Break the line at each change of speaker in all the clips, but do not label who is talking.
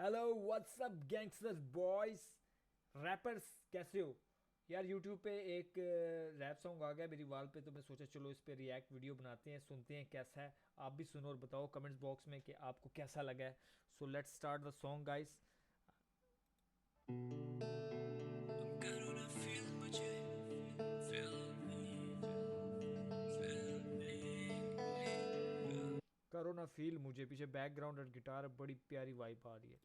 Hello what's up gangsters boys rappers, कैसे हो यार। यूट्यूब पे एक रैप सॉन्ग आ गया मेरी वाल पे, तो मैं सोचा चलो इस पे रिएक्ट वीडियो बनाते हैं, सुनते हैं कैसा है। आप भी सुनो और बताओ कमेंट्स बॉक्स में कि आपको कैसा लगा है। So let's start the song guys. करो ना फील मुझे, पीछे बैकग्राउंड और गिटार बड़ी प्यारी वाइब आ रही है।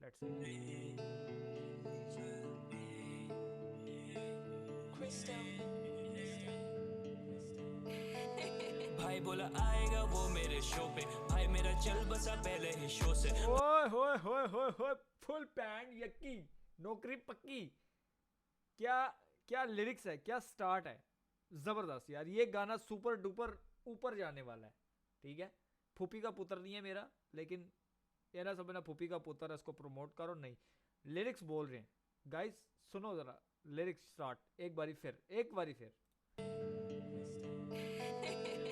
लेट्स
भाई बोला आएगा वो मेरे शो पे, भाई मेरा चल बसा पहले ही शो से।
ओए होए होए होए होए, फुल पैंट यक्की, नौकरी पक्की। क्या क्या लिरिक्स है, क्या स्टार्ट है, जबरदस्त यार। ये गाना सुपर डुपर ऊपर जाने वाला है। ठीक है, फूफी का पुत्र नहीं है मेरा, लेकिन ये ना समझना फूफी का पुत्र है, इसको प्रमोट करो नहीं। लिरिक्स बोल रहे हैं गाइस, सुनो जरा लिरिक्स स्टार्ट एक बारी फिर, एक बारी फिर।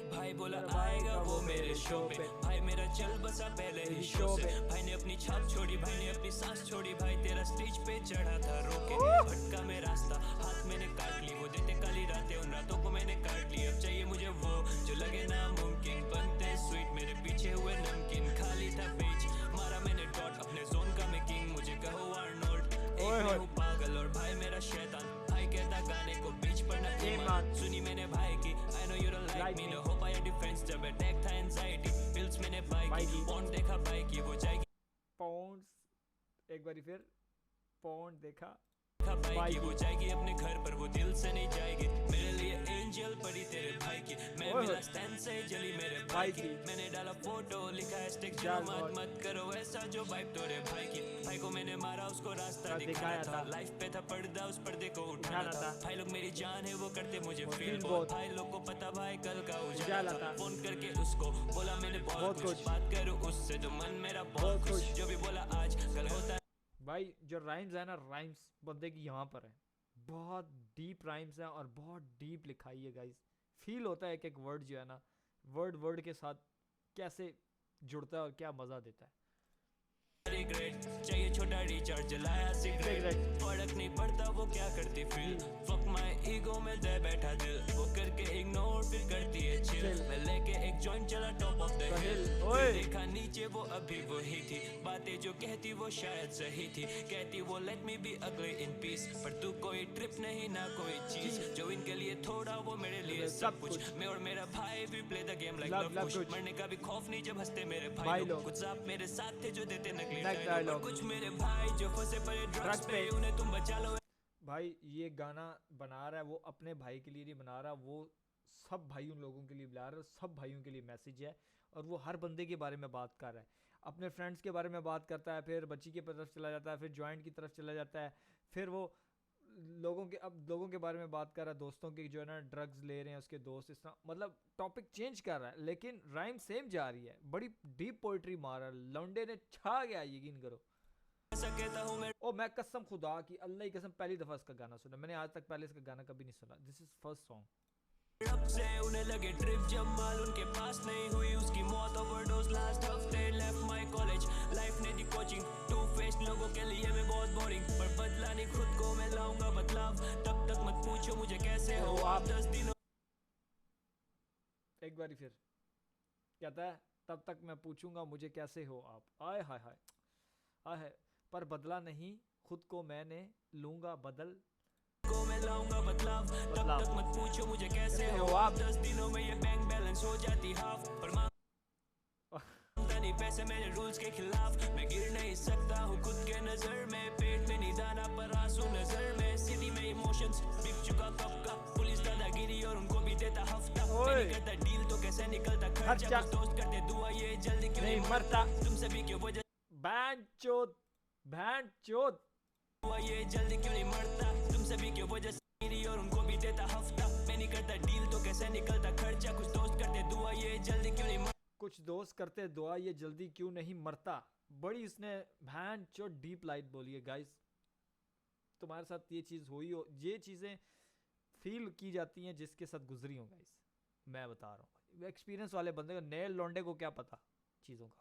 भाई बोला आएगा वो मेरे शो पे, भाई मेरा चल बसा पहले ही शो से। भाई ने अपनी छाप छोड़ी, भाई ने अपनी सांस छोड़ी, भाई तेरा स्टेज पे चढ़ा था रोके। भटका में रास्ता हाथ मैंने काट ली, वो देते काली रातें उन रातों को मैंने काट ली। अब चाहिए मुझे वो जो लगे नामुमकिन, बनते स्वीट मेरे पीछे हुए नमकीन। खाली था पेज मारा मैंने डॉट, अपने जोन का मैं किंग, मुझे कहो आर्नोल्ड। एक मैं हूँ पागल और भाई मेरा शैतान, भाई कहता गाने को बीच पर न ईमान। सुनी मैंने भाई की I know you don't like me, no hope I defence जब अटैक था एंजाइटी। पिल्स मैंने बाई की, पॉन्ड देखा बाई की वो जाएगी।
पॉन्ड्स एक बारी फिर, पॉन्ड देखा
भाई की वो जाएगी अपने घर पर, वो दिल से नहीं जाएगी। मेरे लिए एंजल पड़ी तेरे भाई की, मैं मिला स्टैंड से जली मेरे भाई की। मैंने डाला फोटो लिखा हैशटैग मत मत करो ऐसा जो वाइब तोरे भाई की। भाई को मैंने मारा उसको रास्ता दिखाया था, लाइफ पे था पर्दा उस पर्दे को उठाना था। भाई लोग मेरी जान है वो करते मुझे फील बहुत, भाई लोग को पता भाई कल का उजाला था। फोन करके उसको बोला मैंने बहुत कुछ, बात करूं उससे तो मन मेरा बहुत खुश। जो भी बोला आज कल होता
भाई। जो राइम्स है ना, राइम्स बंदे की यहाँ पर है, बहुत डीप राइम्स हैं और बहुत डीप लिखाई है गाइस। फील होता है एक एक वर्ड जो है ना, वर्ड वर्ड के साथ कैसे जुड़ता है और क्या मज़ा देता है।
रिग्रेट चाहिए छोटा रिचार्ज जलाया सिगरेट, फर्क नहीं पड़ता वो क्या करती फील। फक माय ईगो में दे बैठा दिल, वो करके इग्नोर फिर करती है चिल। मैं लेके एक जॉइंट चला टॉप ऑफ द हिल, देखा नीचे वो अभी वही थी। बातें जो कहती वो शायद सही थी, कहती वो लेट मी बी अगली इन पीस। पर तू कोई ट्रिप नहीं ना कोई चीज, जो इनके लिए थोड़ा वो मेरे लिए सब कुछ। मैं और मेरा भाई भी play the game like love कुछ, मरने का भी खौफ नहीं जब हंसते मेरे भाई लोग। कुछ आप मेरे साथ थे जो देते नकली डायलॉग, कुछ मेरे भाई जो फंसे पड़े ड्रग्स पे, उन्हें तुम बचा लो।
भाई ये गाना बना रहा है वो अपने भाई के लिए नहीं बना रहा, वो सब भाइयों लोगों के लिए बना रहा है, सब भाइयों के लिए मैसेज है। और वो हर बंदे के बारे में बात कर रहा है, अपने फ्रेंड्स के बारे में बात करता है, फिर बच्ची की तरफ चला जाता है, फिर जॉइंट की तरफ चला जाता है, फिर वो लोगों के बारे में बात कर रहा है, दोस्तों के जो है ना ड्रग्स ले रहे हैं उसके दोस्त, इस तरह मतलब टॉपिक चेंज कर रहा है, लेकिन राइम सेम जा रही है। बड़ी डीप पोइट्री मार रहा है, लौंडे ने छा गया, यकीन करो। ओ मैं कसम खुदा की, अल्लाह की कसम, पहली दफा इसका गाना सुना मैंने, आज तक पहले इसका गाना कभी नहीं सुना। This is first song.
रब से उन्हें लगे ट्रिप जब माल उनके पास नहीं हुई, उसकी मौत ओवरडोज लास्ट हफ्ते। लेफ्ट माय कॉलेज लाइफ ने दी कोचिंग, टू फेस्ड लोगों के लिए मैं बहुत बोरिंग। पर बदला नहीं खुद को मैं लाऊंगा बदलाव, तब तक मत पूछो मुझे कैसे हो आप। 10 दिनों
एक बारी फिर कहता है, तब तक मैं पूछूंगा मुझे कैसे हो आप। आय हाय हाय आय, पर बदला नहीं खुद को मैंने लूंगा बदल
को मैं लाऊंगा बदलाव, तब तक मत पूछो मुझे कैसे हो आप। 10 दिनों में ये बैंक बैलेंस हो जाती हाफ, पर मांगता नहीं पैसे मेरे रूल्स के खिलाफ। मैं गिर नहीं सकता हूँ खुद के नजर में, पेट में नहीं दाना पर आंसू नजर में। सिटी में इमोशंस बिक चुका कब का, पुलिस दादागिरी और उनको भी देता हफ्ता। मैंने कहता डील तो कैसे निकलता खर्चा, कुछ दोस्त करते दुआ ये जल्दी क्यों नहीं मरता। तुम सभी की वजह
बैंड चोद
हुआ ये जल्दी क्यों नहीं मरता, तुम सभी की वजह से और उनको भी देता हफ्ता। मैं नहीं करता डील तो कैसे निकलता खर्चा, कुछ दोस्त करते दुआ ये जल्दी क्यों नहीं मरता।
कुछ दोस्त करते दुआ ये जल्दी क्यों नहीं मरता। बड़ी इसने बैंड चोद डीप लाइट बोली है गाइस। तुम्हारे साथ ये चीज़ हुई हो, ये चीज़ें फील की जाती हैं जिसके साथ गुजरी हो गाइस। मैं बता रहा हूँ एक्सपीरियंस वाले बंदे को, नए लौंडे को क्या पता चीज़ों का।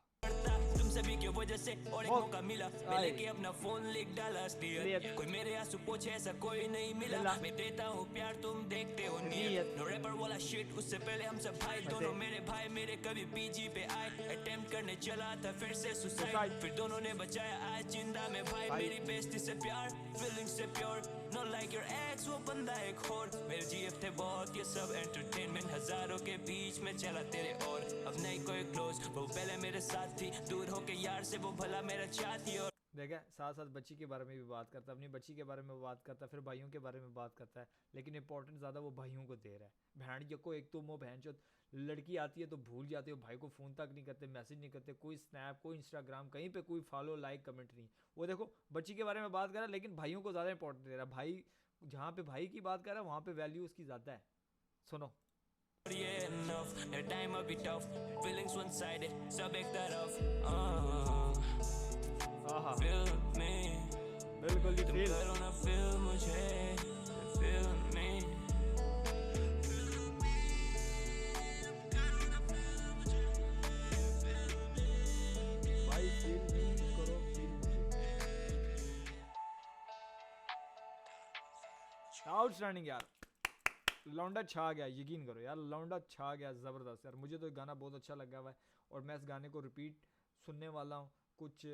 तुम सभी की वजह से और एक मौका मिला, पहले के अपना फोन लिख डाला असलियत, कोई मेरे आंसू पोछे ऐसा कोई नहीं मिला, मैं देता हूँ प्यार तुम देखते हो नियत, नो रैपर वाला शिट, उससे पहले हम सब भाई, दोनों मेरे भाई मेरे कभी पीजी पे आए, अटेम्प्ट करने चला था फिर से सुसाइड, फिर दोनों ने बचाया आज जिंदा में भाई, मेरी बेइज्जती से प्यार, फीलिंग से pure, not like your x, वो बंदा एक और, मेरे जीएफ थे बहुत, ये सब एंटरटेनमेंट, हजारों के बीच में चला तेरे और, अब नहीं कोई क्लोज, वो पहले मेरे साथ थी, दूर होके यार से वो भला मेरा चाहती, और
देखा साथ साथ बच्ची के बारे में भी बात करता है, अपनी बच्ची के बारे में बात करता है, फिर भाइयों के बारे में बात करता है, लेकिन इंपॉर्टेंस ज़्यादा वो भाइयों को दे रहा है। बहन को एक तो वो बहन जो लड़की आती है तो भूल जाते हो, भाई को फ़ोन तक नहीं करते, मैसेज नहीं करते, कोई स्नैप, कोई इंस्टाग्राम, कहीं पे कोई फॉलो लाइक कमेंट नहीं। वो देखो बच्ची के बारे में बात कर रहा है लेकिन भाइयों को ज़्यादा इंपॉर्टेंस दे रहा है। भाई जहाँ पे भाई की बात कर रहा है वहाँ पे वैल्यू उसकी ज़्यादा है। सुनो
yeah enough, your time will be tough, feelings one sided, सब एक तरफ, feel me,
बिल्कुल
तुम करो ना feel मुझे, feel me,
भाई feel me करो, feel मुझे। आउटस्टैंडिंग यार, लौंडा छा गया, यकीन करो यार, लौंडा छा गया ज़बरदस्त यार। मुझे तो गाना बहुत अच्छा लगा हुआ है और मैं इस गाने को रिपीट सुनने वाला हूँ। कुछ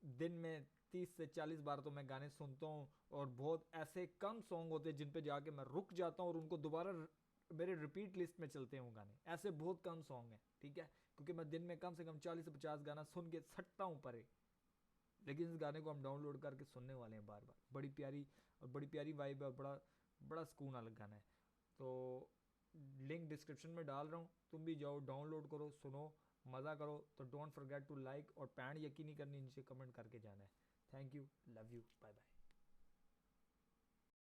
दिन में 30 से 40 बार तो मैं गाने सुनता हूँ और बहुत ऐसे कम सॉन्ग होते हैं जिन पे जाके मैं रुक जाता हूँ और उनको दोबारा मेरे रिपीट लिस्ट में चलते हैं गाने। ऐसे बहुत कम सॉन्ग हैं, ठीक है, क्योंकि मैं दिन में कम से कम 40 से 50 गाना सुन के सटता हूँ परे, लेकिन इस गाने को हम डाउनलोड करके सुनने वाले हैं बार बार। बड़ी प्यारी वाइब है, बड़ा सुकून वाला गाना है। तो लिंक डिस्क्रिप्शन में डाल रहा हूँ, तुम भी जाओ डाउनलोड करो, सुनो, मज़ा करो। तो डोंट फॉरगेट टू लाइक और पैंड यकीन नहीं करनी, नीचे कमेंट करके जाना है। Thank you, love you, bye bye.